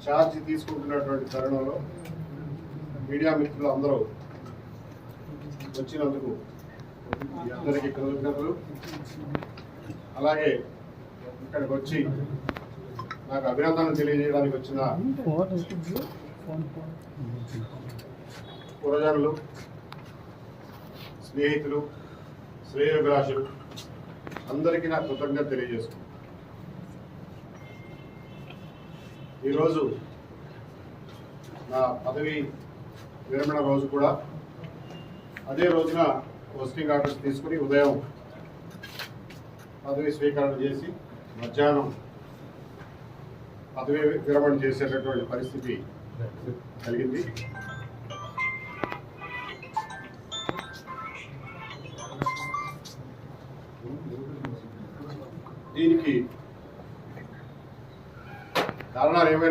Charge తీసుకుంటున్నటువంటి తరుణంలో media మిత్రులు అందరూ వచ్చినందుకు మీ అందరికీ కృతజ్ఞతలు. అలాగే ఇక్కడికి వచ్చి నాకు అభినందనలు తెలియజేయడానికి వచ్చిన పురజనులు, స్నేహితులు, శ్రేయోభిలాషులు అందరికీ నా కృతజ్ఞత తెలియజేసుకుంటాను. ఈరోజు నా పదవి విరమణ రోజు కూడా. అదే రోజున పోస్టింగ్ ఆర్డర్స్ తీసుకుని ఉదయం పదవి స్వీకరణ చేసి మధ్యాహ్నం పదవి విరమణ చేసేటటువంటి పరిస్థితి కలిగింది. దీనికి కారణాలు ఏమైనా